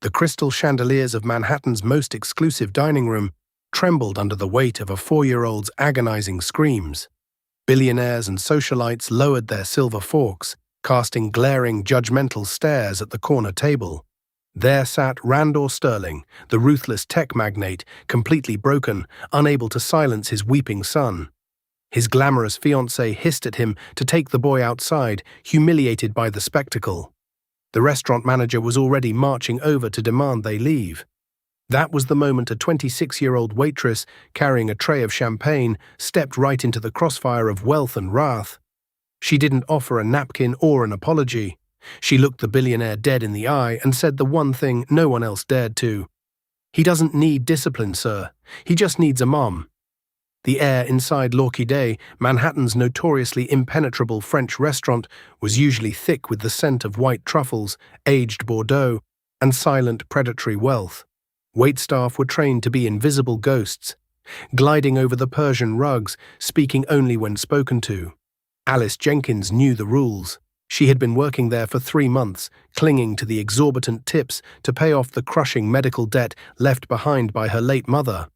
The crystal chandeliers of Manhattan's most exclusive dining room trembled under the weight of a 4-year-old's agonizing screams. Billionaires and socialites lowered their silver forks, casting glaring, judgmental stares at the corner table. There sat Randor Sterling, the ruthless tech magnate, completely broken, unable to silence his weeping son. His glamorous fiancée hissed at him to take the boy outside, humiliated by the spectacle. The restaurant manager was already marching over to demand they leave. That was the moment a 26-year-old waitress, carrying a tray of champagne, stepped right into the crossfire of wealth and wrath. She didn't offer a napkin or an apology. She looked the billionaire dead in the eye and said the one thing no one else dared to. "He doesn't need discipline, sir. He just needs a mom." The air inside L'Orchidée, Manhattan's notoriously impenetrable French restaurant, was usually thick with the scent of white truffles, aged Bordeaux, and silent predatory wealth. Waitstaff were trained to be invisible ghosts, gliding over the Persian rugs, speaking only when spoken to. Alice Jenkins knew the rules. She had been working there for 3 months, clinging to the exorbitant tips to pay off the crushing medical debt left behind by her late mother.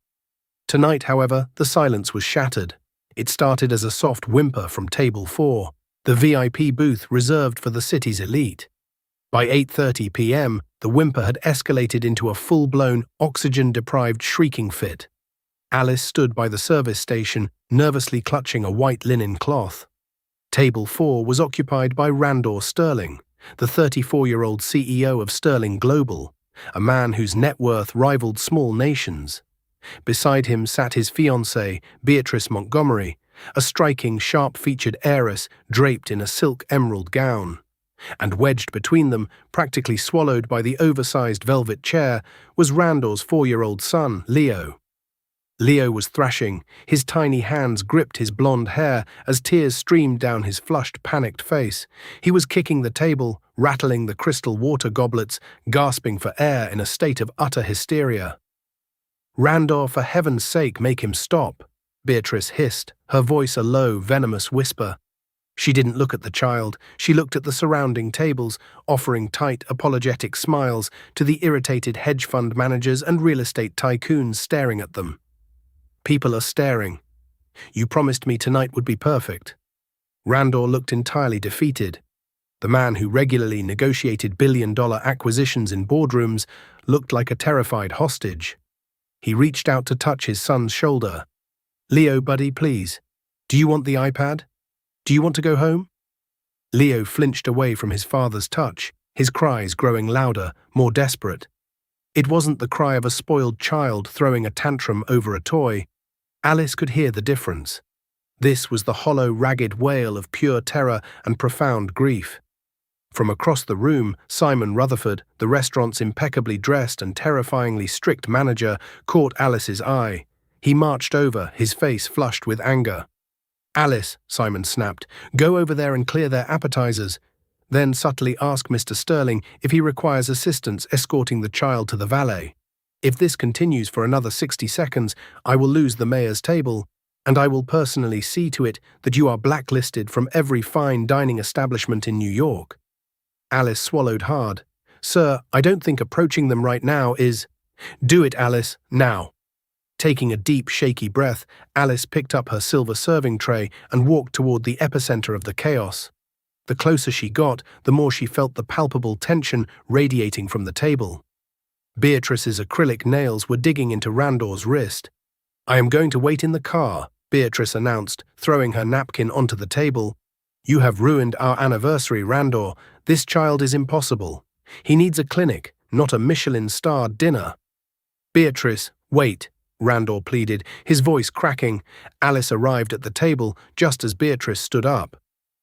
Tonight, however, the silence was shattered. It started as a soft whimper from Table 4, the VIP booth reserved for the city's elite. By 8:30 p.m., the whimper had escalated into a full-blown, oxygen-deprived shrieking fit. Alice stood by the service station, nervously clutching a white linen cloth. Table 4 was occupied by Randor Sterling, the 34-year-old CEO of Sterling Global, a man whose net worth rivaled small nations. Beside him sat his fiancée, Beatrice Montgomery, a striking, sharp-featured heiress draped in a silk emerald gown. And wedged between them, practically swallowed by the oversized velvet chair, was Randor's 4-year-old son, Leo. Leo was thrashing. His tiny hands gripped his blonde hair as tears streamed down his flushed, panicked face. He was kicking the table, rattling the crystal water goblets, gasping for air in a state of utter hysteria. "Randor, for heaven's sake, make him stop," Beatrice hissed, her voice a low, venomous whisper. She didn't look at the child. She looked at the surrounding tables, offering tight, apologetic smiles to the irritated hedge fund managers and real estate tycoons staring at them. "People are staring. You promised me tonight would be perfect." Randor looked entirely defeated. The man who regularly negotiated billion-dollar acquisitions in boardrooms looked like a terrified hostage. He reached out to touch his son's shoulder. "Leo, buddy, please. Do you want the iPad? Do you want to go home?" Leo flinched away from his father's touch, his cries growing louder, more desperate. It wasn't the cry of a spoiled child throwing a tantrum over a toy. Alice could hear the difference. This was the hollow, ragged wail of pure terror and profound grief. From across the room, Simon Rutherford, the restaurant's impeccably dressed and terrifyingly strict manager, caught Alice's eye. He marched over, his face flushed with anger. "Alice," Simon snapped, "go over there and clear their appetizers. Then subtly ask Mr. Sterling if he requires assistance escorting the child to the valet. If this continues for another 60 seconds, I will lose the mayor's table, and I will personally see to it that you are blacklisted from every fine dining establishment in New York." Alice swallowed hard. "Sir, I don't think approaching them right now is—" "Do it, Alice, now." Taking a deep, shaky breath, Alice picked up her silver serving tray and walked toward the epicenter of the chaos. The closer she got, the more she felt the palpable tension radiating from the table. Beatrice's acrylic nails were digging into Randor's wrist. "I am going to wait in the car," Beatrice announced, throwing her napkin onto the table. "You have ruined our anniversary, Randor. This child is impossible. He needs a clinic, not a Michelin-starred dinner." "Beatrice, wait," Randor pleaded, his voice cracking. Alice arrived at the table just as Beatrice stood up.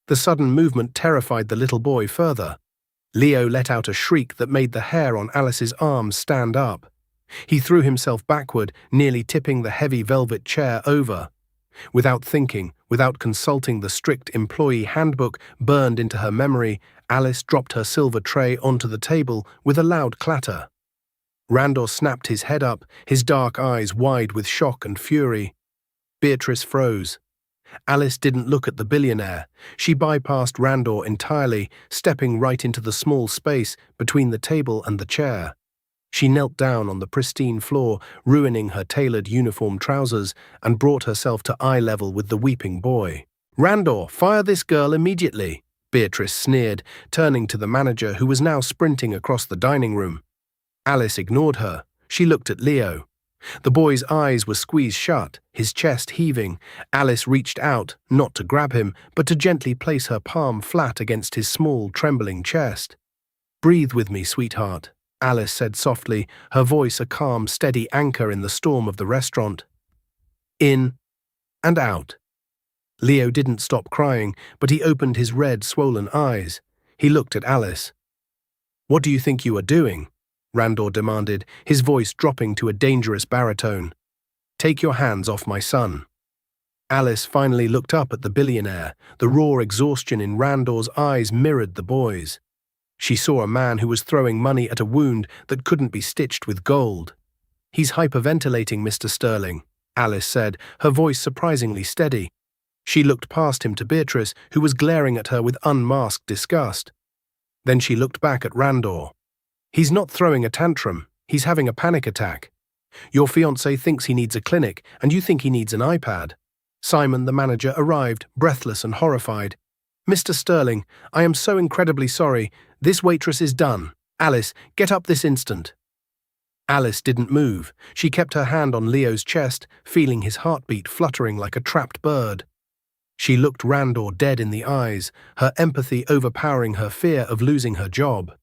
The sudden movement terrified the little boy further. Leo let out a shriek that made the hair on Alice's arms stand up. He threw himself backward, nearly tipping the heavy velvet chair over. Without thinking, without consulting the strict employee handbook burned into her memory, Alice dropped her silver tray onto the table with a loud clatter. Randor snapped his head up, his dark eyes wide with shock and fury. Beatrice froze. Alice didn't look at the billionaire. She bypassed Randor entirely, stepping right into the small space between the table and the chair. She knelt down on the pristine floor, ruining her tailored uniform trousers, and brought herself to eye level with the weeping boy. "Randor, fire this girl immediately," Beatrice sneered, turning to the manager who was now sprinting across the dining room. Alice ignored her. She looked at Leo. The boy's eyes were squeezed shut, his chest heaving. Alice reached out, not to grab him, but to gently place her palm flat against his small, trembling chest. "Breathe with me, sweetheart," Alice said softly, her voice a calm, steady anchor in the storm of the restaurant. "In and out." Leo didn't stop crying, but he opened his red, swollen eyes. He looked at Alice. "What do you think you are doing?" Randor demanded, his voice dropping to a dangerous baritone. "Take your hands off my son." Alice finally looked up at the billionaire. The raw exhaustion in Randor's eyes mirrored the boy's. She saw a man who was throwing money at a wound that couldn't be stitched with gold. "He's hyperventilating, Mr. Sterling," Alice said, her voice surprisingly steady. She looked past him to Beatrice, who was glaring at her with unmasked disgust. Then she looked back at Randor. "He's not throwing a tantrum, he's having a panic attack. Your fiancé thinks he needs a clinic, and you think he needs an iPad." Simon, the manager, arrived, breathless and horrified. "Mr. Sterling, I am so incredibly sorry. This waitress is done. Alice, get up this instant." Alice didn't move. She kept her hand on Leo's chest, feeling his heartbeat fluttering like a trapped bird. She looked Randor dead in the eyes, her empathy overpowering her fear of losing her job.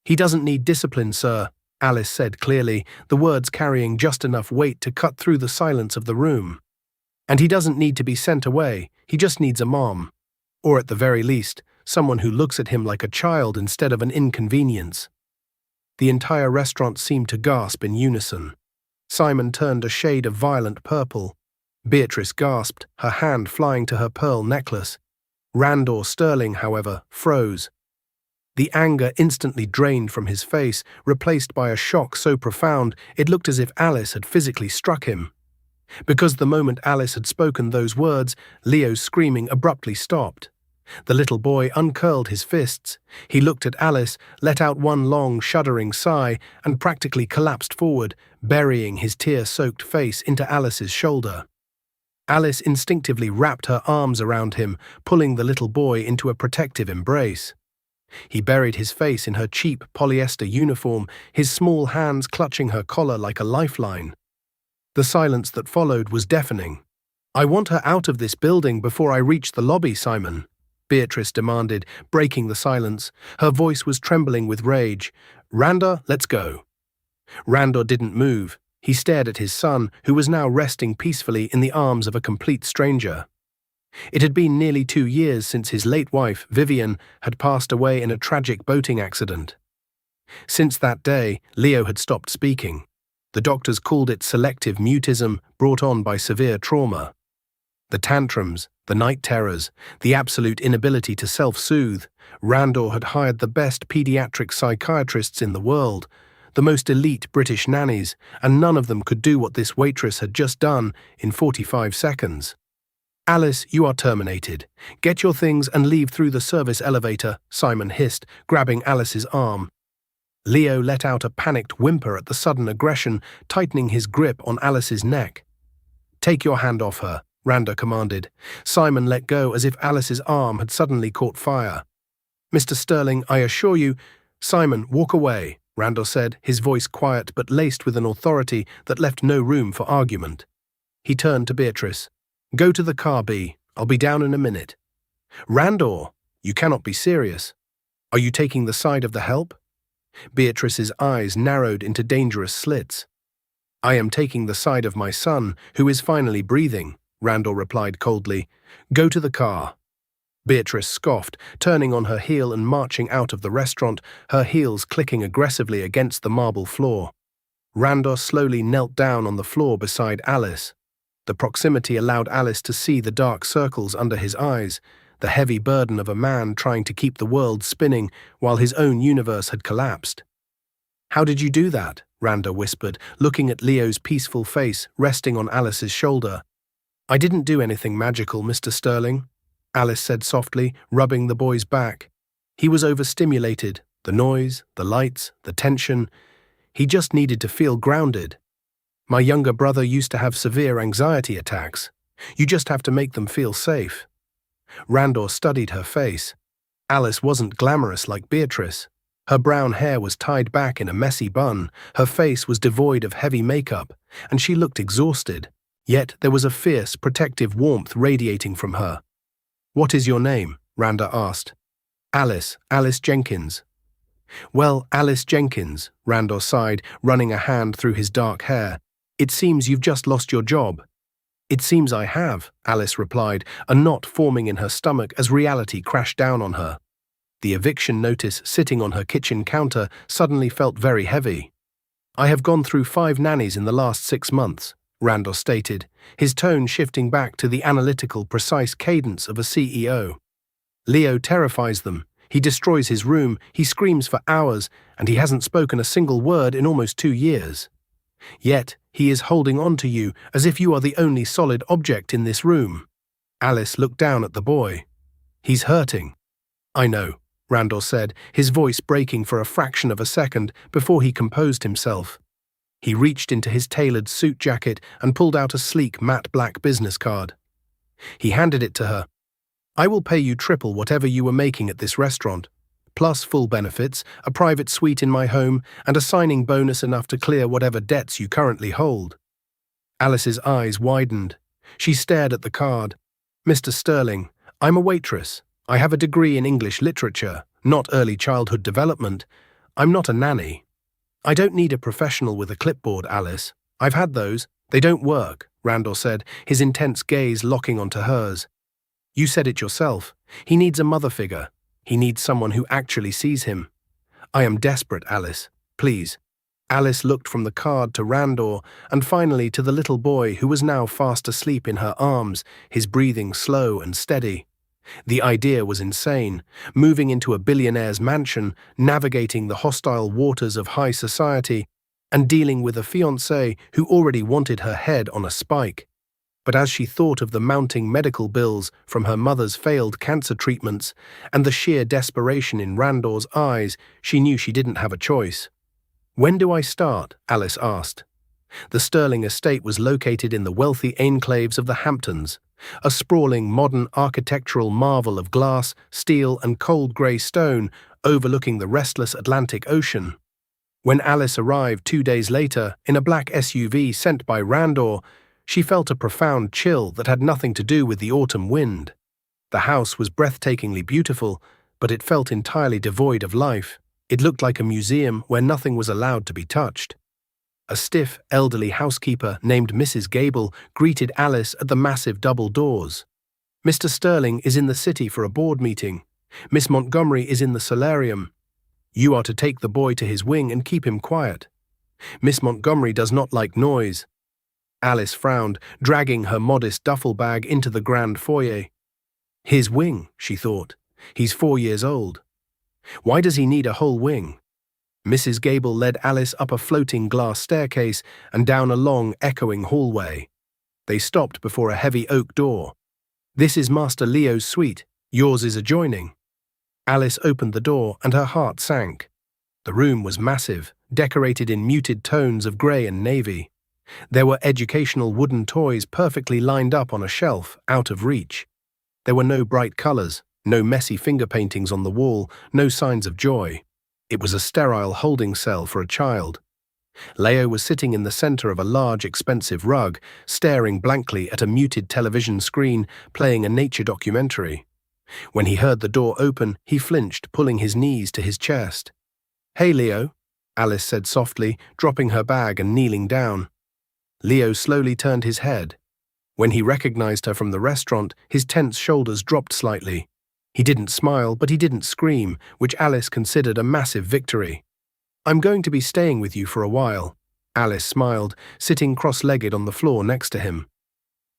"He doesn't need discipline, sir," Alice said clearly, the words carrying just enough weight to cut through the silence of the room. "And he doesn't need to be sent away, he just needs a mom. Or at the very least, someone who looks at him like a child instead of an inconvenience." The entire restaurant seemed to gasp in unison. Simon turned a shade of violent purple. Beatrice gasped, her hand flying to her pearl necklace. Randor Sterling, however, froze. The anger instantly drained from his face, replaced by a shock so profound it looked as if Alice had physically struck him. Because the moment Alice had spoken those words, Leo's screaming abruptly stopped. The little boy uncurled his fists. He looked at Alice, let out one long, shuddering sigh, and practically collapsed forward, burying his tear-soaked face into Alice's shoulder. Alice instinctively wrapped her arms around him, pulling the little boy into a protective embrace. He buried his face in her cheap polyester uniform, his small hands clutching her collar like a lifeline. The silence that followed was deafening. "I want her out of this building before I reach the lobby, Simon," Beatrice demanded, breaking the silence. Her voice was trembling with rage. "Randor, let's go." Randor didn't move. He stared at his son, who was now resting peacefully in the arms of a complete stranger. It had been nearly 2 years since his late wife, Vivian, had passed away in a tragic boating accident. Since that day, Leo had stopped speaking. The doctors called it selective mutism brought on by severe trauma. The tantrums, the night terrors, the absolute inability to self-soothe. Randor had hired the best pediatric psychiatrists in the world, the most elite British nannies, and none of them could do what this waitress had just done in 45 seconds. "Alice, you are terminated. Get your things and leave through the service elevator," Simon hissed, grabbing Alice's arm. Leo let out a panicked whimper at the sudden aggression, tightening his grip on Alice's neck. "Take your hand off her," Randor commanded. Simon let go as if Alice's arm had suddenly caught fire. "Mr. Sterling, I assure you—" "Simon, walk away," Randor said, his voice quiet but laced with an authority that left no room for argument. He turned to Beatrice. "Go to the car, B. I'll be down in a minute." "Randor, you cannot be serious. Are you taking the side of the help?" Beatrice's eyes narrowed into dangerous slits. "I am taking the side of my son, who is finally breathing," Randor replied coldly. "Go to the car." Beatrice scoffed, turning on her heel and marching out of the restaurant, her heels clicking aggressively against the marble floor. Randor slowly knelt down on the floor beside Alice. The proximity allowed Alice to see the dark circles under his eyes, the heavy burden of a man trying to keep the world spinning while his own universe had collapsed. "How did you do that?" Randor whispered, looking at Leo's peaceful face resting on Alice's shoulder. "I didn't do anything magical, Mr. Sterling," Alice said softly, rubbing the boy's back. "He was overstimulated, the noise, the lights, the tension. He just needed to feel grounded. My younger brother used to have severe anxiety attacks. You just have to make them feel safe. Randor studied her face. Alice wasn't glamorous like Beatrice. Her brown hair was tied back in a messy bun, her face was devoid of heavy makeup, and she looked exhausted. Yet there was a fierce, protective warmth radiating from her. "What is your name?" Randa asked. Alice Jenkins." "Well, Alice Jenkins," Randor sighed, running a hand through his dark hair. "It seems you've just lost your job." "It seems I have," Alice replied, a knot forming in her stomach as reality crashed down on her. The eviction notice sitting on her kitchen counter suddenly felt very heavy. "I have gone through 5 nannies in the last 6 months," Randor stated, his tone shifting back to the analytical, precise cadence of a CEO. "Leo terrifies them. He destroys his room, he screams for hours, and he hasn't spoken a single word in almost 2 years. Yet, he is holding on to you as if you are the only solid object in this room." Alice looked down at the boy. "He's hurting." "I know," Randor said, his voice breaking for a fraction of a second before he composed himself. He reached into his tailored suit jacket and pulled out a sleek matte black business card. He handed it to her. "I will pay you triple whatever you were making at this restaurant, plus full benefits, a private suite in my home, and a signing bonus enough to clear whatever debts you currently hold." Alice's eyes widened. She stared at the card. "Mr. Sterling, I'm a waitress. I have a degree in English literature, not early childhood development. I'm not a nanny." "I don't need a professional with a clipboard, Alice. I've had those. They don't work," Randor said, his intense gaze locking onto hers. "You said it yourself. He needs a mother figure. He needs someone who actually sees him." "I am desperate, Alice. Please." Alice looked from the card to Randor and finally to the little boy who was now fast asleep in her arms, his breathing slow and steady. The idea was insane, moving into a billionaire's mansion, navigating the hostile waters of high society, and dealing with a fiancé who already wanted her head on a spike. But as she thought of the mounting medical bills from her mother's failed cancer treatments and the sheer desperation in Randor's eyes, she knew she didn't have a choice. "When do I start?" Alice asked. The Sterling estate was located in the wealthy enclaves of the Hamptons, a sprawling modern architectural marvel of glass, steel, and cold grey stone overlooking the restless Atlantic Ocean. When Alice arrived 2 days later in a black SUV sent by Randor, she felt a profound chill that had nothing to do with the autumn wind. The house was breathtakingly beautiful, but it felt entirely devoid of life. It looked like a museum where nothing was allowed to be touched. A stiff, elderly housekeeper named Mrs. Gable greeted Alice at the massive double doors. "Mr. Sterling is in the city for a board meeting. Miss Montgomery is in the solarium. You are to take the boy to his wing and keep him quiet. Miss Montgomery does not like noise." Alice frowned, dragging her modest duffel bag into the grand foyer. His wing, she thought. He's 4 years old. Why does he need a whole wing? Mrs. Gable led Alice up a floating glass staircase and down a long, echoing hallway. They stopped before a heavy oak door. "This is Master Leo's suite. Yours is adjoining." Alice opened the door and her heart sank. The room was massive, decorated in muted tones of grey and navy. There were educational wooden toys perfectly lined up on a shelf, out of reach. There were no bright colours, no messy finger paintings on the wall, no signs of joy. It was a sterile holding cell for a child. Leo was sitting in the center of a large, expensive rug, staring blankly at a muted television screen, playing a nature documentary. When he heard the door open, he flinched, pulling his knees to his chest. "Hey, Leo," Alice said softly, dropping her bag and kneeling down. Leo slowly turned his head. When he recognized her from the restaurant, his tense shoulders dropped slightly. He didn't smile, but he didn't scream, which Alice considered a massive victory. "I'm going to be staying with you for a while," Alice smiled, sitting cross-legged on the floor next to him.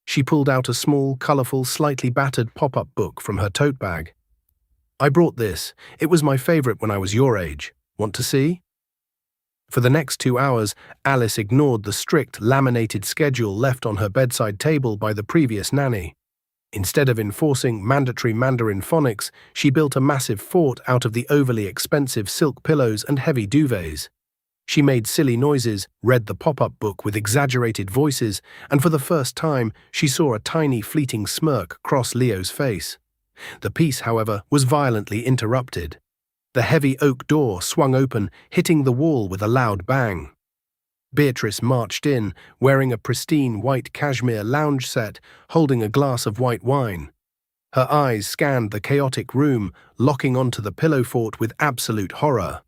She pulled out a small, colorful, slightly battered pop-up book from her tote bag. "I brought this. It was my favorite when I was your age. Want to see?" For the next 2 hours, Alice ignored the strict, laminated schedule left on her bedside table by the previous nanny. Instead of enforcing mandatory Mandarin phonics, she built a massive fort out of the overly expensive silk pillows and heavy duvets. She made silly noises, read the pop-up book with exaggerated voices, and for the first time, she saw a tiny fleeting smirk cross Leo's face. The peace, however, was violently interrupted. The heavy oak door swung open, hitting the wall with a loud bang. Beatrice marched in, wearing a pristine white cashmere lounge set, holding a glass of white wine. Her eyes scanned the chaotic room, locking onto the pillow fort with absolute horror.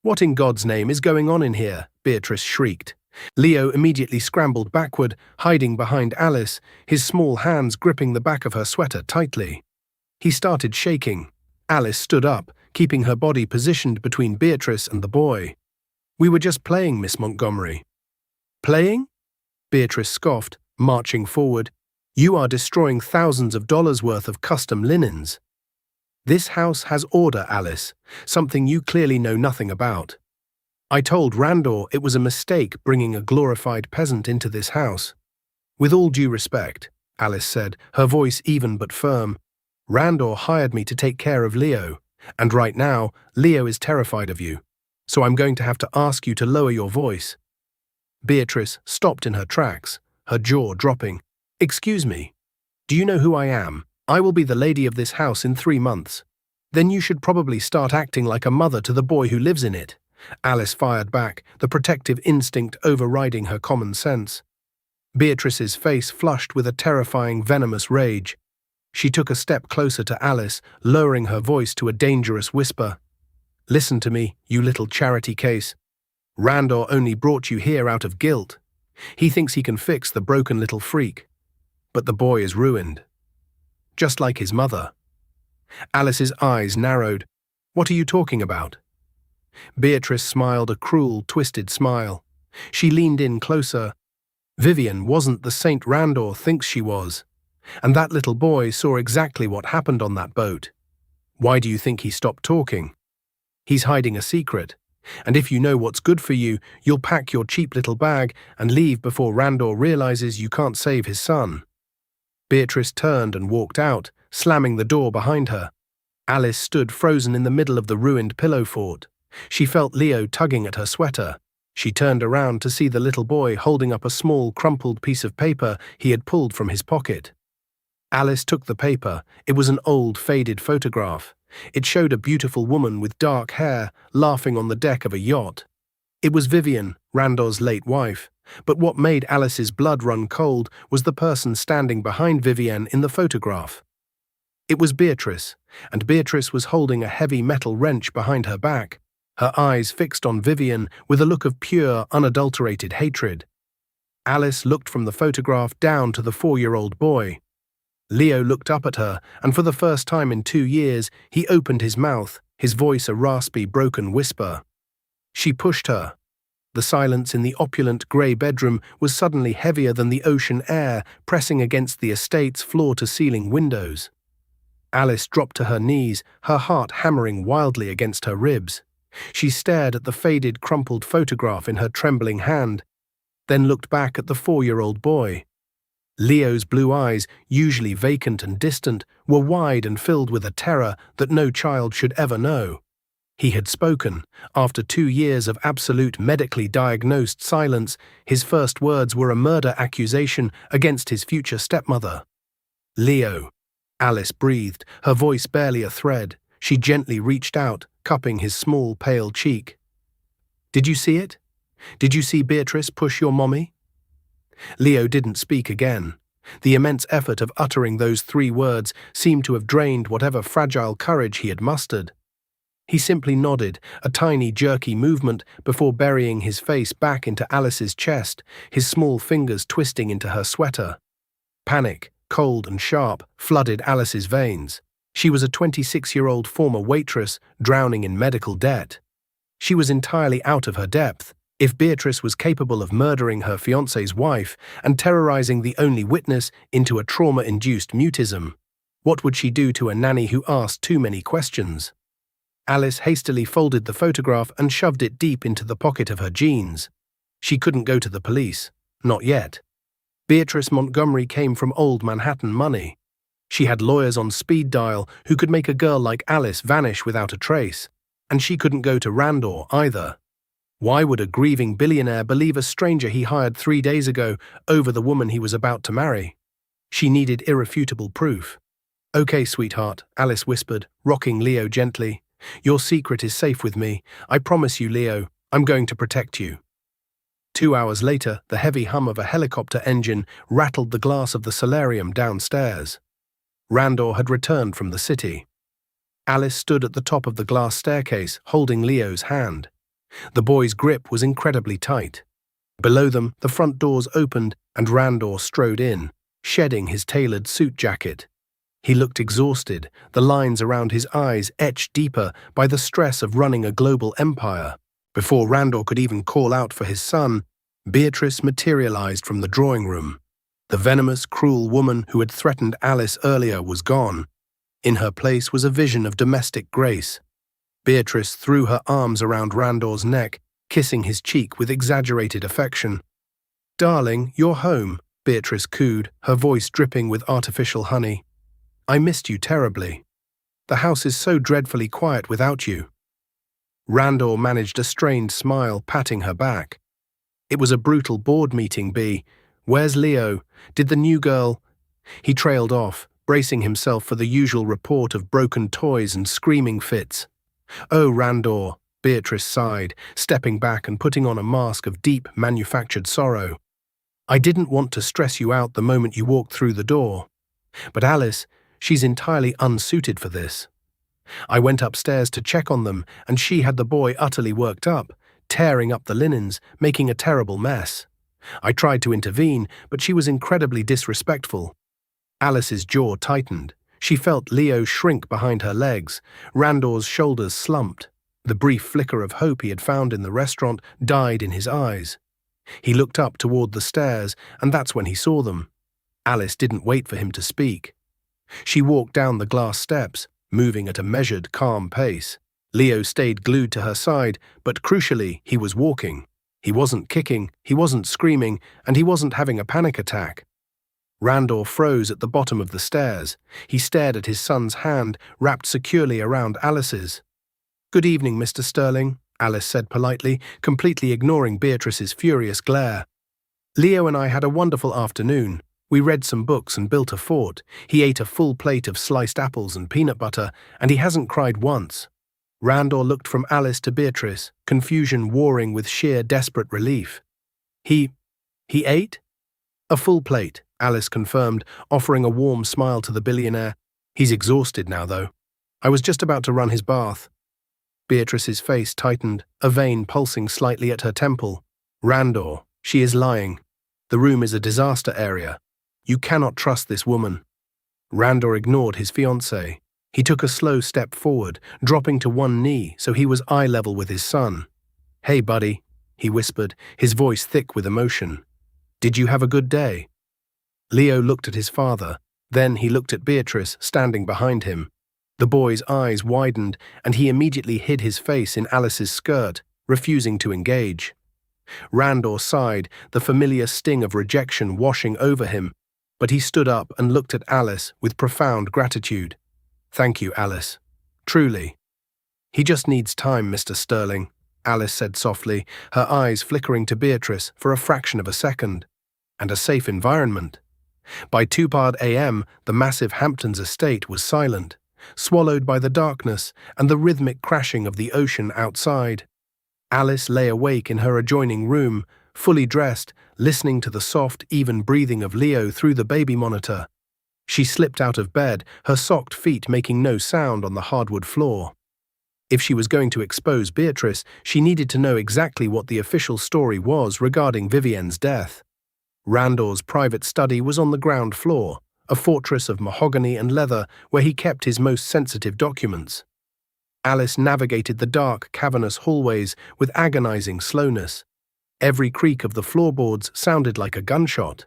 "What in God's name is going on in here?" Beatrice shrieked. Leo immediately scrambled backward, hiding behind Alice, his small hands gripping the back of her sweater tightly. He started shaking. Alice stood up, keeping her body positioned between Beatrice and the boy. "We were just playing, Miss Montgomery." "Playing?" Beatrice scoffed, marching forward. "You are destroying thousands of dollars worth of custom linens." "This house has order, Alice, something you clearly know nothing about. I told Randor it was a mistake bringing a glorified peasant into this house." "With all due respect," Alice said, her voice even but firm, "Randor hired me to take care of Leo, and right now, Leo is terrified of you, so I'm going to have to ask you to lower your voice." Beatrice stopped in her tracks, her jaw dropping. "Excuse me, do you know who I am? I will be the lady of this house in 3 months. Then you should probably start acting like a mother to the boy who lives in it." Alice fired back, the protective instinct overriding her common sense. Beatrice's face flushed with a terrifying, venomous rage. She took a step closer to Alice, lowering her voice to a dangerous whisper. "Listen to me, you little charity case. Randor only brought you here out of guilt. He thinks he can fix the broken little freak. But the boy is ruined. Just like his mother." Alice's eyes narrowed. "What are you talking about?" Beatrice smiled a cruel, twisted smile. She leaned in closer. "Vivian wasn't the saint Randor thinks she was. And that little boy saw exactly what happened on that boat. Why do you think he stopped talking? He's hiding a secret. And if you know what's good for you, you'll pack your cheap little bag and leave before Randor realizes you can't save his son." Beatrice turned and walked out, slamming the door behind her. Alice stood frozen in the middle of the ruined pillow fort. She felt Leo tugging at her sweater. She turned around to see the little boy holding up a small, crumpled piece of paper he had pulled from his pocket. Alice took the paper. It was an old, faded photograph. It showed a beautiful woman with dark hair laughing on the deck of a yacht. It was Vivian, Randor's late wife. But what made Alice's blood run cold was the person standing behind Vivian in the photograph. It was Beatrice, and Beatrice was holding a heavy metal wrench behind her back, her eyes fixed on Vivian with a look of pure, unadulterated hatred. Alice looked from the photograph down to the 4-year-old boy. Leo looked up at her, and for the first time in 2 years, he opened his mouth, his voice a raspy, broken whisper. She pushed her. The silence in the opulent grey bedroom was suddenly heavier than the ocean air pressing against the estate's floor-to-ceiling windows. Alice dropped to her knees, her heart hammering wildly against her ribs. She stared at the faded, crumpled photograph in her trembling hand, then looked back at the 4-year-old boy. Leo's blue eyes, usually vacant and distant, were wide and filled with a terror that no child should ever know. He had spoken. After 2 years of absolute medically diagnosed silence, his first words were a murder accusation against his future stepmother. "Leo," Alice breathed, her voice barely a thread. She gently reached out, cupping his small, pale cheek. "Did you see it? Did you see Beatrice push your mommy?" Leo didn't speak again. The immense effort of uttering those 3 words seemed to have drained whatever fragile courage he had mustered. He simply nodded, a tiny, jerky movement before burying his face back into Alice's chest, his small fingers twisting into her sweater. Panic, cold and sharp, flooded Alice's veins. She was a 26-year-old former waitress drowning in medical debt. She was entirely out of her depth. If Beatrice was capable of murdering her fiancé's wife and terrorizing the only witness into a trauma-induced mutism, what would she do to a nanny who asked too many questions? Alice hastily folded the photograph and shoved it deep into the pocket of her jeans. She couldn't go to the police. Not yet. Beatrice Montgomery came from old Manhattan money. She had lawyers on speed dial who could make a girl like Alice vanish without a trace, and she couldn't go to Randor either. Why would a grieving billionaire believe a stranger he hired 3 days ago over the woman he was about to marry? She needed irrefutable proof. "Okay, sweetheart," Alice whispered, rocking Leo gently. "Your secret is safe with me. I promise you, Leo, I'm going to protect you." 2 hours later, the heavy hum of a helicopter engine rattled the glass of the solarium downstairs. Randor had returned from the city. Alice stood at the top of the glass staircase, holding Leo's hand. The boy's grip was incredibly tight. Below them, the front doors opened and Randor strode in, shedding his tailored suit jacket. He looked exhausted, the lines around his eyes etched deeper by the stress of running a global empire. Before Randor could even call out for his son, Beatrice materialized from the drawing room. The venomous, cruel woman who had threatened Alice earlier was gone. In her place was a vision of domestic grace. Beatrice threw her arms around Randor's neck, kissing his cheek with exaggerated affection. "Darling, you're home," Beatrice cooed, her voice dripping with artificial honey. "I missed you terribly. The house is so dreadfully quiet without you." Randor managed a strained smile, patting her back. "It was a brutal board meeting, Bea. Where's Leo? Did the new girl—" He trailed off, bracing himself for the usual report of broken toys and screaming fits. "Oh, Randor," Beatrice sighed, stepping back and putting on a mask of deep, manufactured sorrow. "I didn't want to stress you out the moment you walked through the door. But Alice, she's entirely unsuited for this. I went upstairs to check on them, and she had the boy utterly worked up, tearing up the linens, making a terrible mess. I tried to intervene, but she was incredibly disrespectful." Alice's jaw tightened. She felt Leo shrink behind her legs. Randor's shoulders slumped. The brief flicker of hope he had found in the restaurant died in his eyes. He looked up toward the stairs, and that's when he saw them. Alice didn't wait for him to speak. She walked down the glass steps, moving at a measured, calm pace. Leo stayed glued to her side, but crucially, he was walking. He wasn't kicking, he wasn't screaming, and he wasn't having a panic attack. Randor froze at the bottom of the stairs. He stared at his son's hand, wrapped securely around Alice's. "Good evening, Mr. Sterling," Alice said politely, completely ignoring Beatrice's furious glare. "Leo and I had a wonderful afternoon. We read some books and built a fort. He ate a full plate of sliced apples and peanut butter, and he hasn't cried once." Randor looked from Alice to Beatrice, confusion warring with sheer desperate relief. He ate?" "A full plate," Alice confirmed, offering a warm smile to the billionaire. "He's exhausted now, though. I was just about to run his bath." Beatrice's face tightened, a vein pulsing slightly at her temple. "Randor, she is lying. The room is a disaster area. You cannot trust this woman." Randor ignored his fiancée. He took a slow step forward, dropping to one knee so he was eye level with his son. "Hey, buddy," he whispered, his voice thick with emotion. "Did you have a good day?" Leo looked at his father. Then he looked at Beatrice, standing behind him. The boy's eyes widened, and he immediately hid his face in Alice's skirt, refusing to engage. Randor sighed, the familiar sting of rejection washing over him, but he stood up and looked at Alice with profound gratitude. "Thank you, Alice. Truly." "He just needs time, Mr. Sterling," Alice said softly, her eyes flickering to Beatrice for a fraction of a second. "And a safe environment." By 2 a.m., the massive Hamptons estate was silent, swallowed by the darkness and the rhythmic crashing of the ocean outside. Alice lay awake in her adjoining room, fully dressed, listening to the soft, even breathing of Leo through the baby monitor. She slipped out of bed, her socked feet making no sound on the hardwood floor. If she was going to expose Beatrice, she needed to know exactly what the official story was regarding Vivienne's death. Randor's private study was on the ground floor, a fortress of mahogany and leather where he kept his most sensitive documents. Alice navigated the dark, cavernous hallways with agonizing slowness. Every creak of the floorboards sounded like a gunshot.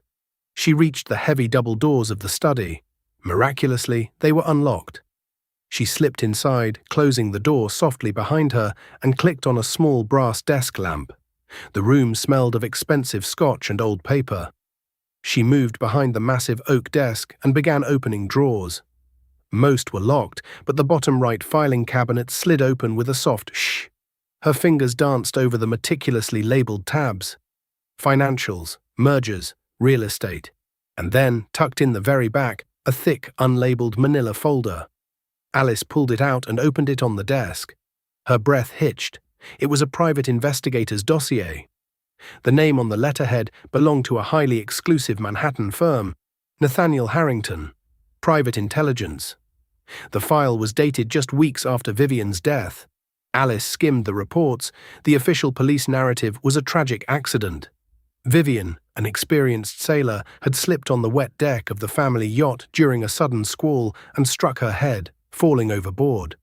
She reached the heavy double doors of the study. Miraculously, they were unlocked. She slipped inside, closing the door softly behind her, and clicked on a small brass desk lamp. The room smelled of expensive scotch and old paper. She moved behind the massive oak desk and began opening drawers. Most were locked, but the bottom right filing cabinet slid open with a soft shh. Her fingers danced over the meticulously labeled tabs. Financials, mergers, real estate. And then, tucked in the very back, a thick, unlabeled manila folder. Alice pulled it out and opened it on the desk. Her breath hitched. It was a private investigator's dossier. The name on the letterhead belonged to a highly exclusive Manhattan firm, Nathaniel Harrington, Private Intelligence. The file was dated just weeks after Vivian's death. Alice skimmed the reports. The official police narrative was a tragic accident. Vivian, an experienced sailor, had slipped on the wet deck of the family yacht during a sudden squall and struck her head, falling overboard.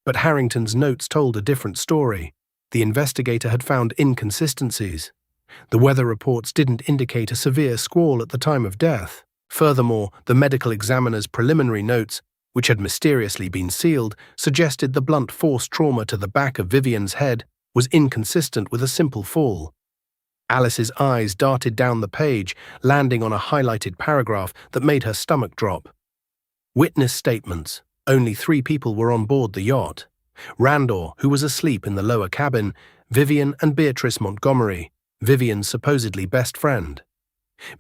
But Harrington's notes told a different story. The investigator had found inconsistencies. The weather reports didn't indicate a severe squall at the time of death. Furthermore, the medical examiner's preliminary notes, which had mysteriously been sealed, suggested the blunt force trauma to the back of Vivian's head was inconsistent with a simple fall. Alice's eyes darted down the page, landing on a highlighted paragraph that made her stomach drop. Witness statements. Only 3 people were on board the yacht. Randor, who was asleep in the lower cabin, Vivian and Beatrice Montgomery, Vivian's supposedly best friend.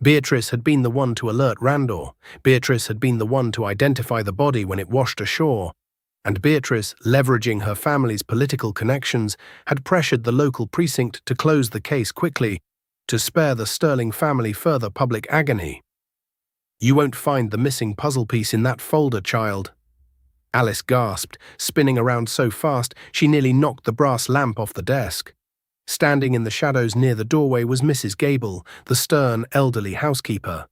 Beatrice had been the one to alert Randor. Beatrice had been the one to identify the body when it washed ashore. And Beatrice, leveraging her family's political connections, had pressured the local precinct to close the case quickly, to spare the Sterling family further public agony. "You won't find the missing puzzle piece in that folder, child." Alice gasped, spinning around so fast she nearly knocked the brass lamp off the desk. Standing in the shadows near the doorway was Mrs. Gable, the stern, elderly housekeeper.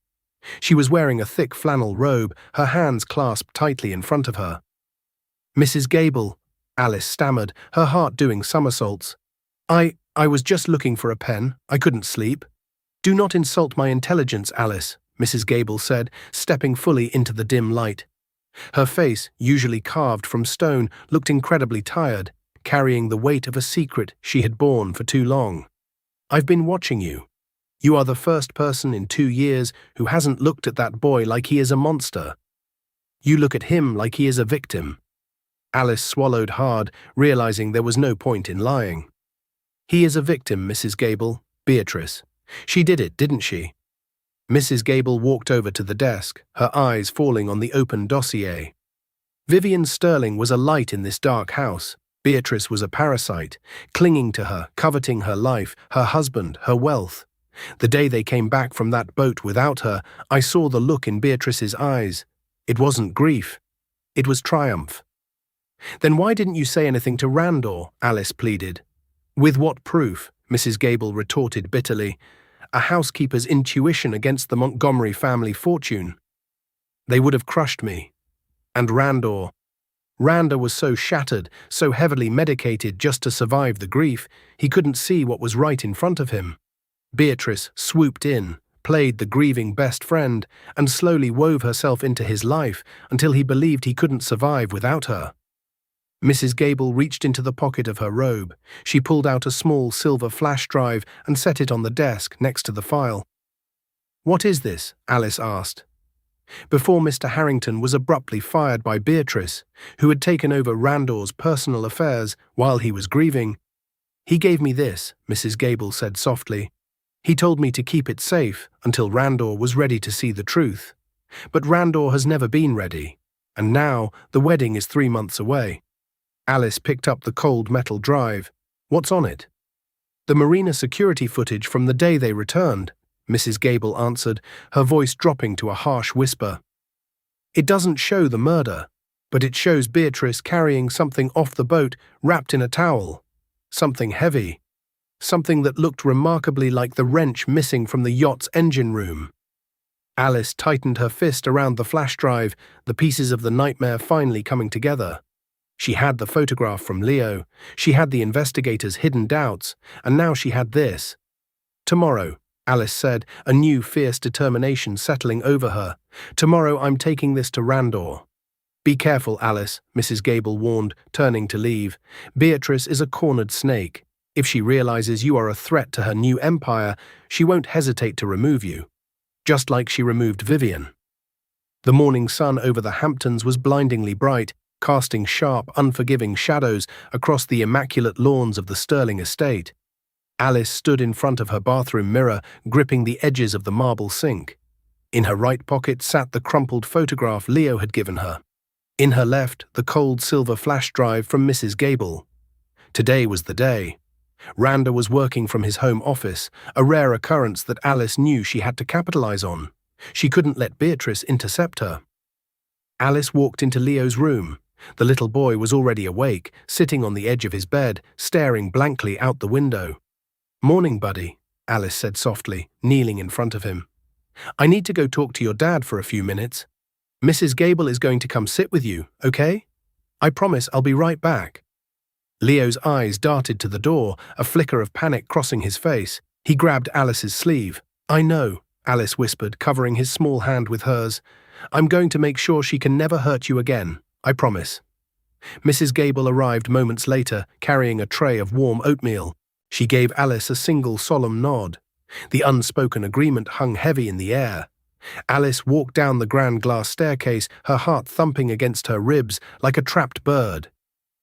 She was wearing a thick flannel robe, her hands clasped tightly in front of her. "Mrs. Gable," Alice stammered, her heart doing somersaults. I was just looking for a pen. I couldn't sleep." "Do not insult my intelligence, Alice," Mrs. Gable said, stepping fully into the dim light. Her face, usually carved from stone, looked incredibly tired, carrying the weight of a secret she had borne for too long. "I've been watching you. You are the first person in 2 years who hasn't looked at that boy like he is a monster. You look at him like he is a victim." Alice swallowed hard, realizing there was no point in lying. "He is a victim, Mrs. Gable, Beatrice. She did it, didn't she?" Mrs. Gable walked over to the desk, her eyes falling on the open dossier. Vivian Sterling was a light in this dark house. Beatrice was a parasite, clinging to her, coveting her life, her husband, her wealth. The day they came back from that boat without her, I saw the look in Beatrice's eyes. It wasn't grief. It was triumph. "Then why didn't you say anything to Randor?" Alice pleaded. "With what proof?" Mrs. Gable retorted bitterly. "A housekeeper's intuition against the Montgomery family fortune. They would have crushed me. And Randor was so shattered, so heavily medicated just to survive the grief, he couldn't see what was right in front of him." Beatrice swooped in, played the grieving best friend, and slowly wove herself into his life until he believed he couldn't survive without her. Mrs. Gable reached into the pocket of her robe. She pulled out a small silver flash drive and set it on the desk next to the file. "What is this?" Alice asked. Before Mr. Harrington was abruptly fired by Beatrice, who had taken over Randor's personal affairs while he was grieving. "He gave me this," Mrs. Gable said softly. "He told me to keep it safe until Randor was ready to see the truth. But Randor has never been ready, and now the wedding is 3 months away." Alice picked up the cold metal drive. "What's on it?" "The marina security footage from the day they returned," Mrs. Gable answered, her voice dropping to a harsh whisper. "It doesn't show the murder, but it shows Beatrice carrying something off the boat wrapped in a towel. Something heavy. Something that looked remarkably like the wrench missing from the yacht's engine room." Alice tightened her fist around the flash drive, the pieces of the nightmare finally coming together. She had the photograph from Leo, she had the investigators' hidden doubts, and now she had this. "Tomorrow," Alice said, a new fierce determination settling over her. "Tomorrow I'm taking this to Randor." "Be careful, Alice," Mrs. Gable warned, turning to leave. "Beatrice is a cornered snake. If she realizes you are a threat to her new empire, she won't hesitate to remove you. Just like she removed Vivian." The morning sun over the Hamptons was blindingly bright, casting sharp, unforgiving shadows across the immaculate lawns of the Sterling estate. Alice stood in front of her bathroom mirror, gripping the edges of the marble sink. In her right pocket sat the crumpled photograph Leo had given her. In her left, the cold silver flash drive from Mrs. Gable. Today was the day. Randa was working from his home office, a rare occurrence that Alice knew she had to capitalize on. She couldn't let Beatrice intercept her. Alice walked into Leo's room. The little boy was already awake, sitting on the edge of his bed, staring blankly out the window. "Morning, buddy," Alice said softly, kneeling in front of him. "I need to go talk to your dad for a few minutes. Mrs. Gable is going to come sit with you, okay? I promise I'll be right back." Leo's eyes darted to the door, a flicker of panic crossing his face. He grabbed Alice's sleeve. "I know," Alice whispered, covering his small hand with hers. "I'm going to make sure she can never hurt you again, I promise." Mrs. Gable arrived moments later, carrying a tray of warm oatmeal. She gave Alice a single solemn nod. The unspoken agreement hung heavy in the air. Alice walked down the grand glass staircase, her heart thumping against her ribs like a trapped bird.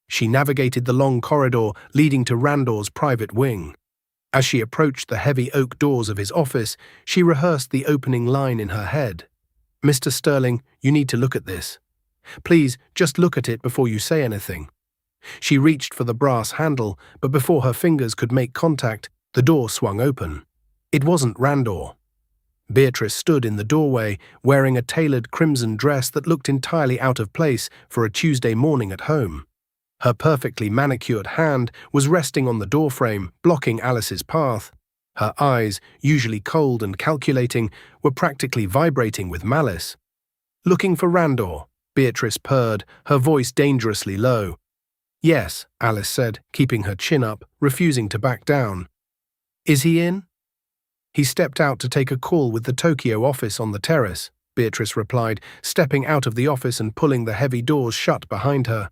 She navigated the long corridor leading to Randor's private wing. As she approached the heavy oak doors of his office, she rehearsed the opening line in her head. "Mr. Sterling, you need to look at this. Please, just look at it before you say anything." She reached for the brass handle, but before her fingers could make contact, the door swung open. It wasn't Randor. Beatrice stood in the doorway, wearing a tailored crimson dress that looked entirely out of place for a Tuesday morning at home. Her perfectly manicured hand was resting on the doorframe, blocking Alice's path. Her eyes, usually cold and calculating, were practically vibrating with malice. "Looking for Randor," Beatrice purred, her voice dangerously low. "Yes," Alice said, keeping her chin up, refusing to back down. "Is he in?" "He stepped out to take a call with the Tokyo office on the terrace," Beatrice replied, stepping out of the office and pulling the heavy doors shut behind her.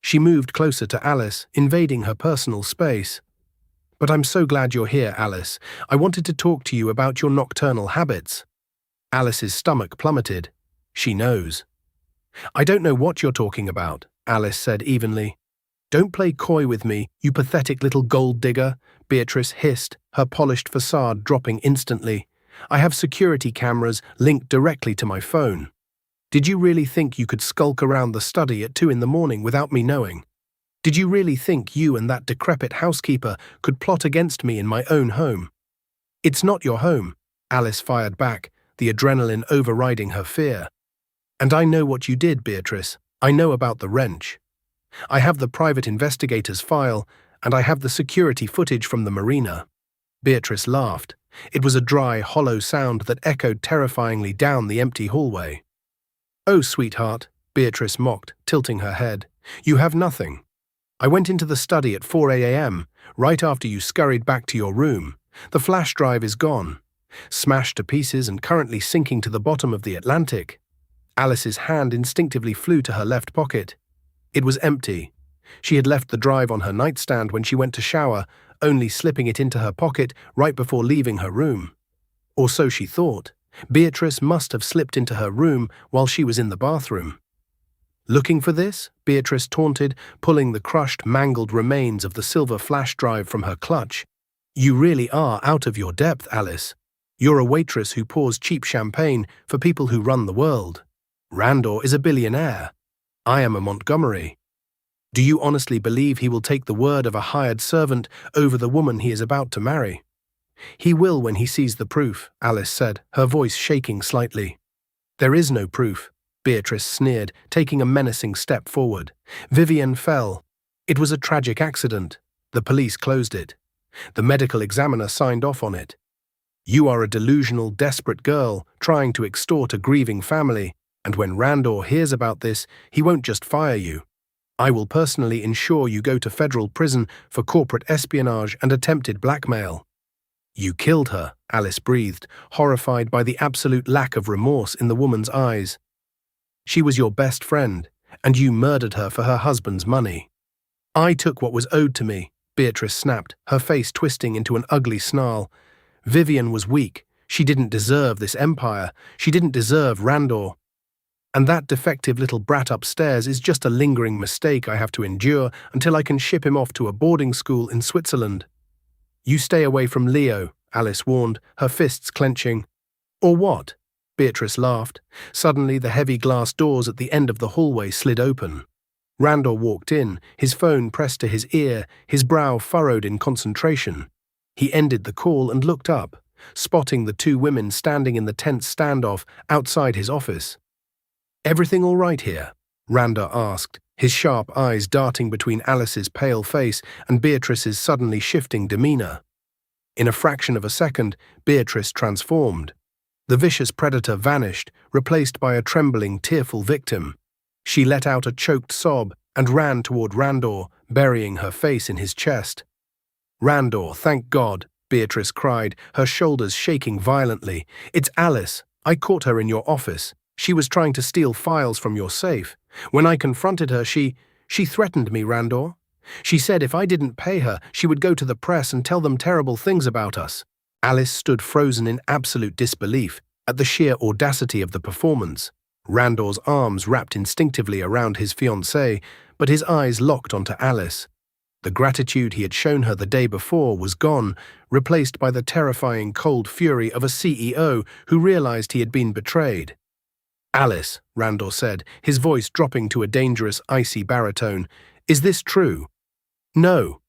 She moved closer to Alice, invading her personal space. "But I'm so glad you're here, Alice. I wanted to talk to you about your nocturnal habits." Alice's stomach plummeted. She knows. "I don't know what you're talking about," Alice said evenly. "Don't play coy with me, you pathetic little gold digger," Beatrice hissed, her polished facade dropping instantly. "I have security cameras linked directly to my phone. Did you really think you could skulk around the study at 2 in the morning without me knowing? Did you really think you and that decrepit housekeeper could plot against me in my own home?" "It's not your home," Alice fired back, the adrenaline overriding her fear. "And I know what you did, Beatrice. I know about the wrench. I have the private investigator's file, and I have the security footage from the marina." Beatrice laughed. It was a dry, hollow sound that echoed terrifyingly down the empty hallway. "Oh, sweetheart," Beatrice mocked, tilting her head. "You have nothing. I went into the study at 4 a.m., right after you scurried back to your room. The flash drive is gone, smashed to pieces and currently sinking to the bottom of the Atlantic." Alice's hand instinctively flew to her left pocket. It was empty. She had left the drive on her nightstand when she went to shower, only slipping it into her pocket right before leaving her room. Or so she thought. Beatrice must have slipped into her room while she was in the bathroom. "Looking for this?" Beatrice taunted, pulling the crushed, mangled remains of the silver flash drive from her clutch. "You really are out of your depth, Alice. You're a waitress who pours cheap champagne for people who run the world. Randor is a billionaire. I am a Montgomery. Do you honestly believe he will take the word of a hired servant over the woman he is about to marry?" "He will when he sees the proof," Alice said, her voice shaking slightly. "There is no proof," Beatrice sneered, taking a menacing step forward. "Vivian fell. It was a tragic accident. The police closed it. The medical examiner signed off on it. You are a delusional, desperate girl trying to extort a grieving family, and when Randor hears about this, he won't just fire you. I will personally ensure you go to federal prison for corporate espionage and attempted blackmail." "You killed her," Alice breathed, horrified by the absolute lack of remorse in the woman's eyes. "She was your best friend, and you murdered her for her husband's money." "I took what was owed to me," Beatrice snapped, her face twisting into an ugly snarl. "Vivian was weak. She didn't deserve this empire. She didn't deserve Randor." And that defective little brat upstairs is just a lingering mistake I have to endure until I can ship him off to a boarding school in Switzerland. You stay away from Leo, Alice warned, her fists clenching. Or what? Beatrice laughed. Suddenly the heavy glass doors at the end of the hallway slid open. Randor walked in, his phone pressed to his ear, his brow furrowed in concentration. He ended the call and looked up, spotting the two women standing in the tense standoff outside his office. "Everything all right here?" Randor asked, his sharp eyes darting between Alice's pale face and Beatrice's suddenly shifting demeanor. In a fraction of a second, Beatrice transformed. The vicious predator vanished, replaced by a trembling, tearful victim. She let out a choked sob and ran toward Randor, burying her face in his chest. "Randor, thank God," Beatrice cried, her shoulders shaking violently. "It's Alice. I caught her in your office. She was trying to steal files from your safe. When I confronted her, she threatened me, Randor. She said if I didn't pay her, she would go to the press and tell them terrible things about us." Alice stood frozen in absolute disbelief at the sheer audacity of the performance. Randor's arms wrapped instinctively around his fiancée, but his eyes locked onto Alice. The gratitude he had shown her the day before was gone, replaced by the terrifying cold fury of a CEO who realized he had been betrayed. "Alice," Randor said, his voice dropping to a dangerous, icy baritone, "is this true?" "No.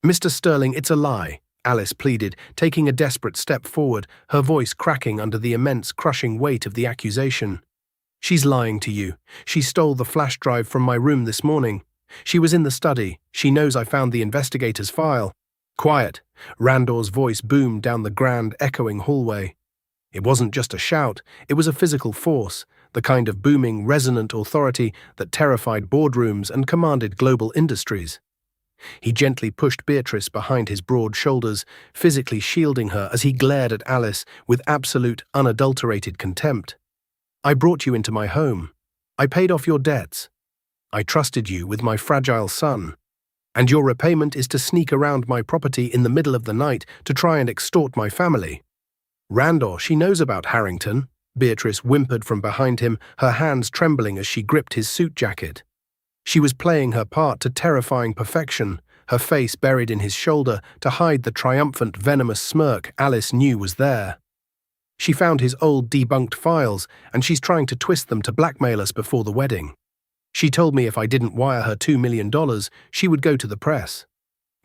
Mr. Sterling, it's a lie," Alice pleaded, taking a desperate step forward, her voice cracking under the immense, crushing weight of the accusation. "She's lying to you. She stole the flash drive from my room this morning. She was in the study. She knows I found the investigator's file." "Quiet," Randor's voice boomed down the grand, echoing hallway. It wasn't just a shout, it was a physical force, the kind of booming, resonant authority that terrified boardrooms and commanded global industries. He gently pushed Beatrice behind his broad shoulders, physically shielding her as he glared at Alice with absolute, unadulterated contempt. "I brought you into my home. I paid off your debts. I trusted you with my fragile son. And your repayment is to sneak around my property in the middle of the night to try and extort my family." "Randor, she knows about Harrington," Beatrice whimpered from behind him, her hands trembling as she gripped his suit jacket. She was playing her part to terrifying perfection, her face buried in his shoulder to hide the triumphant, venomous smirk Alice knew was there. "She found his old debunked files, and she's trying to twist them to blackmail us before the wedding. She told me if I didn't wire her $2 million, she would go to the press.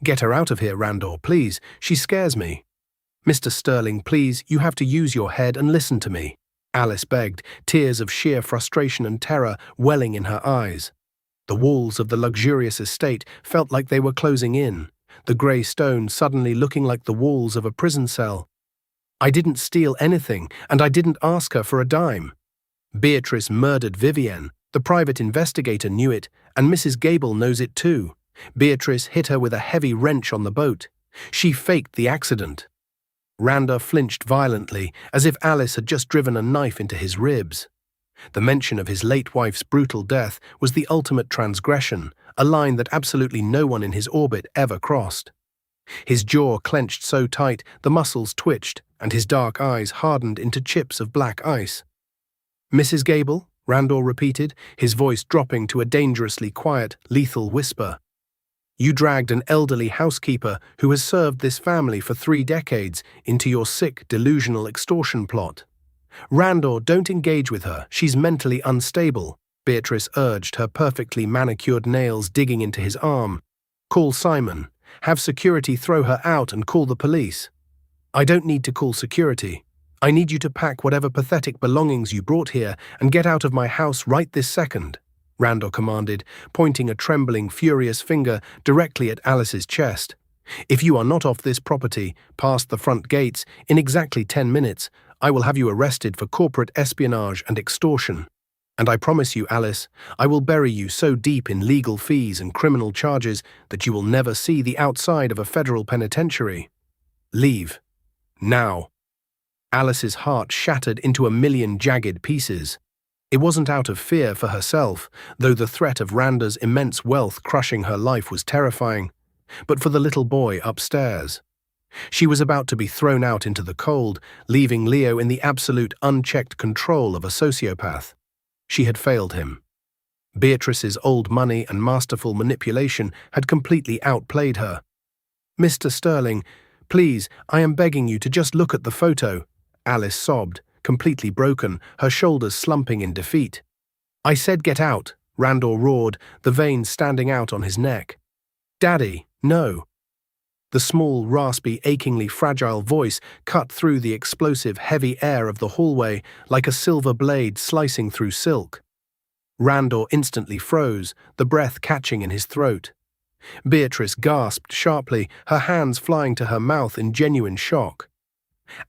Get her out of here, Randor, please. She scares me." "Mr. Sterling, please, you have to use your head and listen to me," Alice begged, tears of sheer frustration and terror welling in her eyes. The walls of the luxurious estate felt like they were closing in, the grey stone suddenly looking like the walls of a prison cell. "I didn't steal anything, and I didn't ask her for a dime. Beatrice murdered Vivienne. The private investigator knew it, and Mrs. Gable knows it too. Beatrice hit her with a heavy wrench on the boat. She faked the accident." Randor flinched violently, as if Alice had just driven a knife into his ribs. The mention of his late wife's brutal death was the ultimate transgression, a line that absolutely no one in his orbit ever crossed. His jaw clenched so tight the muscles twitched, and his dark eyes hardened into chips of black ice. "Mrs. Gable?" Randor repeated, his voice dropping to a dangerously quiet, lethal whisper. "You dragged an elderly housekeeper who has served this family for 3 decades into your sick, delusional extortion plot. Randor, don't engage with her. She's mentally unstable," Beatrice urged, her perfectly manicured nails digging into his arm. "Call Simon. Have security throw her out and call the police." "I don't need to call security. I need you to pack whatever pathetic belongings you brought here and get out of my house right this second," Randor commanded, pointing a trembling, furious finger directly at Alice's chest. "If you are not off this property, past the front gates, in exactly 10 minutes, I will have you arrested for corporate espionage and extortion. And I promise you, Alice, I will bury you so deep in legal fees and criminal charges that you will never see the outside of a federal penitentiary. Leave. Now." Alice's heart shattered into a million jagged pieces. It wasn't out of fear for herself, though the threat of Randor's immense wealth crushing her life was terrifying, but for the little boy upstairs. She was about to be thrown out into the cold, leaving Leo in the absolute unchecked control of a sociopath. She had failed him. Beatrice's old money and masterful manipulation had completely outplayed her. "Mr. Sterling, please, I am begging you to just look at the photo," Alice sobbed, completely broken, her shoulders slumping in defeat. "I said get out," Randor roared, the veins standing out on his neck. "Daddy, no." The small, raspy, achingly fragile voice cut through the explosive, heavy air of the hallway like a silver blade slicing through silk. Randor instantly froze, the breath catching in his throat. Beatrice gasped sharply, her hands flying to her mouth in genuine shock.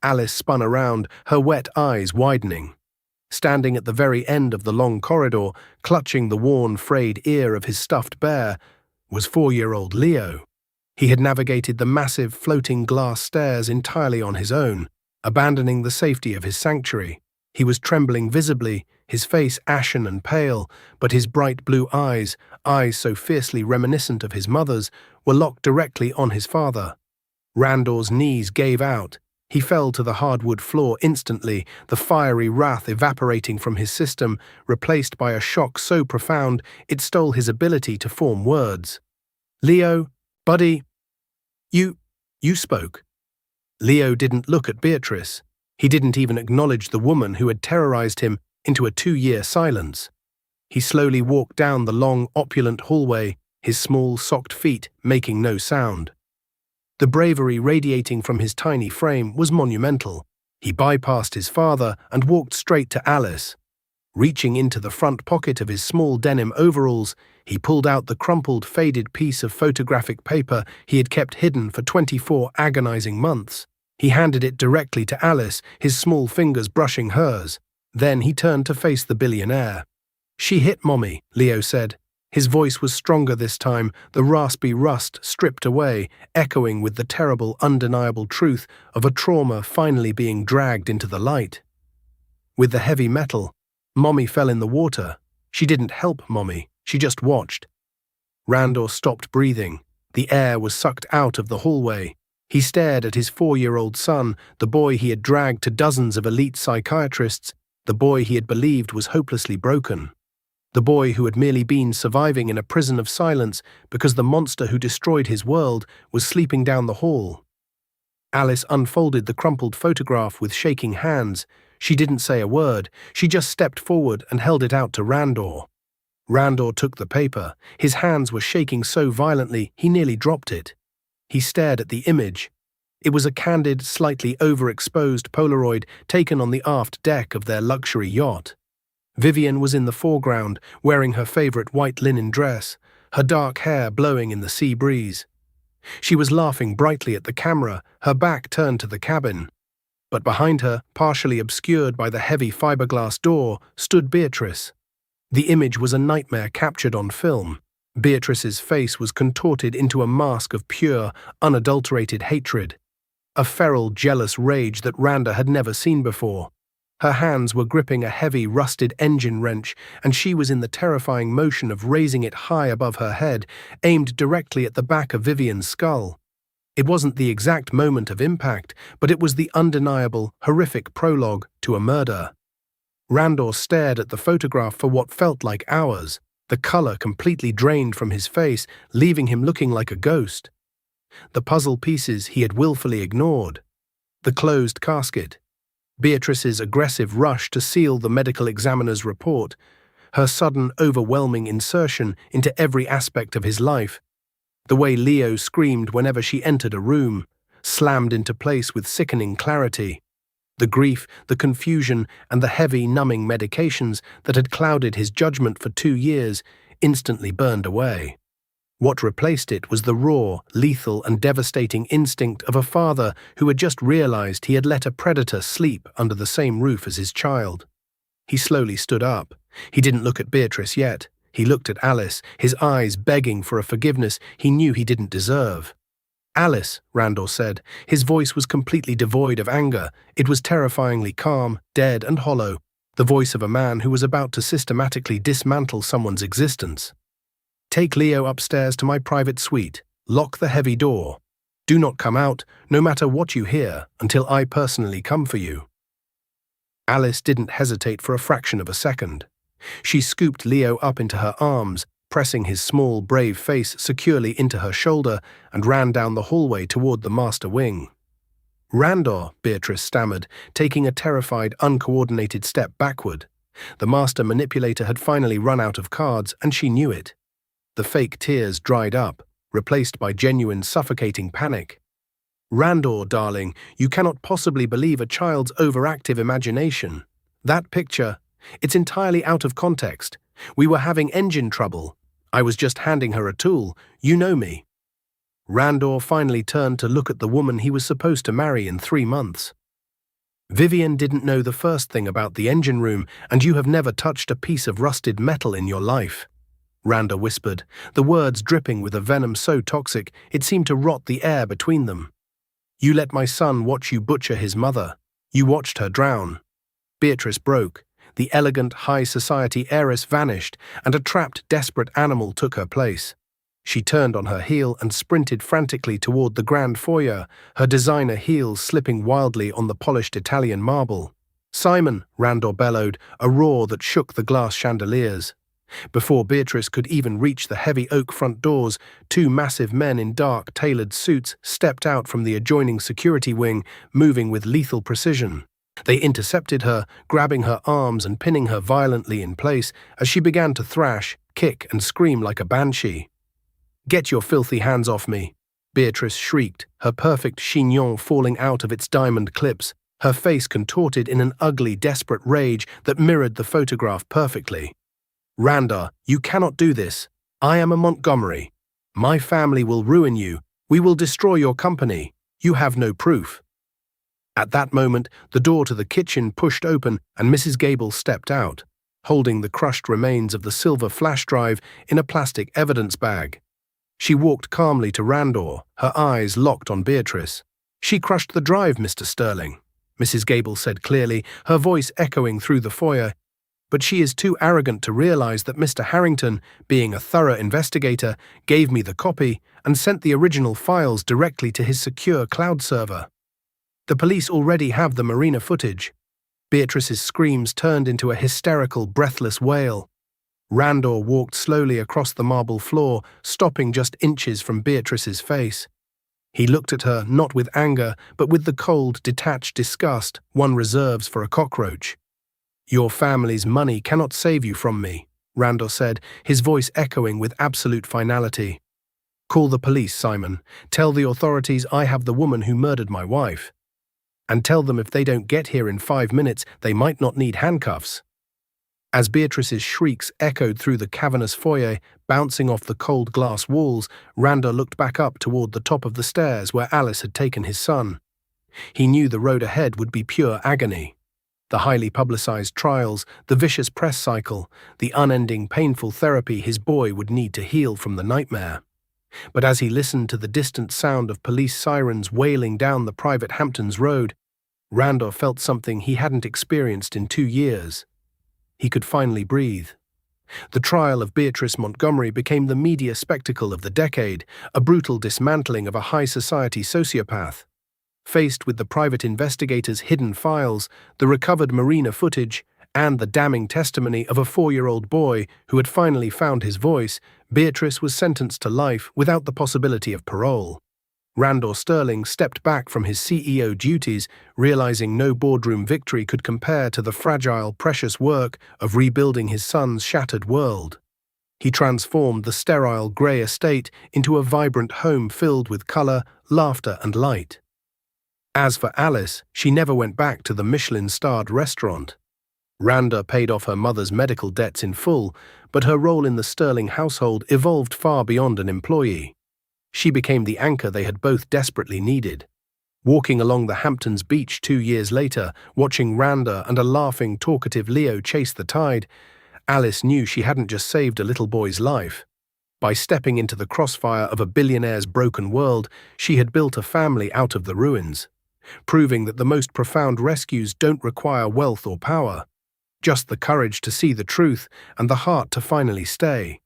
Alice spun around, her wet eyes widening. Standing at the very end of the long corridor, clutching the worn, frayed ear of his stuffed bear, was 4-year-old Leo. He had navigated the massive, floating glass stairs entirely on his own, abandoning the safety of his sanctuary. He was trembling visibly, his face ashen and pale, but his bright blue eyes so fiercely reminiscent of his mother's, were locked directly on his father. Randor's knees gave out. He fell to the hardwood floor instantly, the fiery wrath evaporating from his system, replaced by a shock so profound it stole his ability to form words. "Leo, buddy, you spoke." Leo didn't look at Beatrice. He didn't even acknowledge the woman who had terrorized him into a 2-year silence. He slowly walked down the long, opulent hallway, his small, socked feet making no sound. The bravery radiating from his tiny frame was monumental. He bypassed his father and walked straight to Alice. Reaching into the front pocket of his small denim overalls, he pulled out the crumpled, faded piece of photographic paper he had kept hidden for 24 agonizing months. He handed it directly to Alice, his small fingers brushing hers. Then he turned to face the billionaire. "She hit Mommy," Leo said. His voice was stronger this time, the raspy rust stripped away, echoing with the terrible, undeniable truth of a trauma finally being dragged into the light. With the heavy metal, Mommy fell in the water. She didn't help Mommy, she just watched. Randor stopped breathing. The air was sucked out of the hallway. He stared at his 4-year-old son, the boy he had dragged to dozens of elite psychiatrists, the boy he had believed was hopelessly broken. The boy who had merely been surviving in a prison of silence because the monster who destroyed his world was sleeping down the hall. Alice unfolded the crumpled photograph with shaking hands. She didn't say a word, she just stepped forward and held it out to Randor. Randor took the paper. His hands were shaking so violently he nearly dropped it. He stared at the image. It was a candid, slightly overexposed Polaroid taken on the aft deck of their luxury yacht. Vivian was in the foreground, wearing her favorite white linen dress, her dark hair blowing in the sea breeze. She was laughing brightly at the camera, her back turned to the cabin. But behind her, partially obscured by the heavy fiberglass door, stood Beatrice. The image was a nightmare captured on film. Beatrice's face was contorted into a mask of pure, unadulterated hatred. A feral, jealous rage that Randa had never seen before. Her hands were gripping a heavy, rusted engine wrench, and she was in the terrifying motion of raising it high above her head, aimed directly at the back of Vivian's skull. It wasn't the exact moment of impact, but it was the undeniable, horrific prologue to a murder. Randor stared at the photograph for what felt like hours, the color completely drained from his face, leaving him looking like a ghost. The puzzle pieces he had willfully ignored. The closed casket. Beatrice's aggressive rush to seal the medical examiner's report. Her sudden, overwhelming insertion into every aspect of his life. The way Leo screamed whenever she entered a room, slammed into place with sickening clarity. The grief, the confusion, and the heavy, numbing medications that had clouded his judgment for 2 years instantly burned away. What replaced it was the raw, lethal, and devastating instinct of a father who had just realized he had let a predator sleep under the same roof as his child. He slowly stood up. He didn't look at Beatrice yet. He looked at Alice, his eyes begging for a forgiveness he knew he didn't deserve. "Alice," Randor said. His voice was completely devoid of anger. It was terrifyingly calm, dead, and hollow, the voice of a man who was about to systematically dismantle someone's existence. "Take Leo upstairs to my private suite. Lock the heavy door. Do not come out, no matter what you hear, until I personally come for you." Alice didn't hesitate for a fraction of a second. She scooped Leo up into her arms, pressing his small, brave face securely into her shoulder, and ran down the hallway toward the master wing. "Randor," Beatrice stammered, taking a terrified, uncoordinated step backward. The master manipulator had finally run out of cards, and she knew it. The fake tears dried up, replaced by genuine, suffocating panic. "Randor, darling, you cannot possibly believe a child's overactive imagination. That picture, it's entirely out of context. We were having engine trouble. I was just handing her a tool. You know me." Randor finally turned to look at the woman he was supposed to marry in 3 months. "Vivian didn't know the first thing about the engine room, and you have never touched a piece of rusted metal in your life," Randor whispered, the words dripping with a venom so toxic it seemed to rot the air between them. "You let my son watch you butcher his mother. You watched her drown." Beatrice broke. The elegant, high-society heiress vanished, and a trapped, desperate animal took her place. She turned on her heel and sprinted frantically toward the grand foyer, her designer heels slipping wildly on the polished Italian marble. "Simon!" Randor bellowed, a roar that shook the glass chandeliers. Before Beatrice could even reach the heavy oak front doors, 2 massive men in dark, tailored suits stepped out from the adjoining security wing, moving with lethal precision. They intercepted her, grabbing her arms and pinning her violently in place as she began to thrash, kick, and scream like a banshee. "Get your filthy hands off me!" Beatrice shrieked, her perfect chignon falling out of its diamond clips, her face contorted in an ugly, desperate rage that mirrored the photograph perfectly. "Randor, you cannot do this. I am a Montgomery. My family will ruin you. We will destroy your company. You have no proof." At that moment, the door to the kitchen pushed open and Mrs. Gable stepped out, holding the crushed remains of the silver flash drive in a plastic evidence bag. She walked calmly to Randor, her eyes locked on Beatrice. "She crushed the drive, Mr. Sterling," Mrs. Gable said clearly, her voice echoing through the foyer. "But she is too arrogant to realize that Mr. Harrington, being a thorough investigator, gave me the copy and sent the original files directly to his secure cloud server. The police already have the marina footage." Beatrice's screams turned into a hysterical, breathless wail. Randor walked slowly across the marble floor, stopping just inches from Beatrice's face. He looked at her, not with anger, but with the cold, detached disgust one reserves for a cockroach. "Your family's money cannot save you from me," Randor said, his voice echoing with absolute finality. "Call the police, Simon. Tell the authorities I have the woman who murdered my wife. And tell them if they don't get here in 5 minutes, they might not need handcuffs." As Beatrice's shrieks echoed through the cavernous foyer, bouncing off the cold glass walls, Randor looked back up toward the top of the stairs where Alice had taken his son. He knew the road ahead would be pure agony. The highly publicized trials, the vicious press cycle, the unending painful therapy his boy would need to heal from the nightmare. But as he listened to the distant sound of police sirens wailing down the private Hamptons Road, Randor felt something he hadn't experienced in 2 years. He could finally breathe. The trial of Beatrice Montgomery became the media spectacle of the decade, a brutal dismantling of a high-society sociopath. Faced with the private investigator's hidden files, the recovered marina footage, and the damning testimony of a 4-year-old boy who had finally found his voice, Beatrice was sentenced to life without the possibility of parole. Randor Sterling stepped back from his CEO duties, realizing no boardroom victory could compare to the fragile, precious work of rebuilding his son's shattered world. He transformed the sterile, grey estate into a vibrant home filled with color, laughter, and light. As for Alice, she never went back to the Michelin-starred restaurant. Randor paid off her mother's medical debts in full, but her role in the Sterling household evolved far beyond an employee. She became the anchor they had both desperately needed. Walking along the Hamptons beach 2 years later, watching Randor and a laughing, talkative Leo chase the tide, Alice knew she hadn't just saved a little boy's life. By stepping into the crossfire of a billionaire's broken world, she had built a family out of the ruins, proving that the most profound rescues don't require wealth or power, just the courage to see the truth and the heart to finally stay.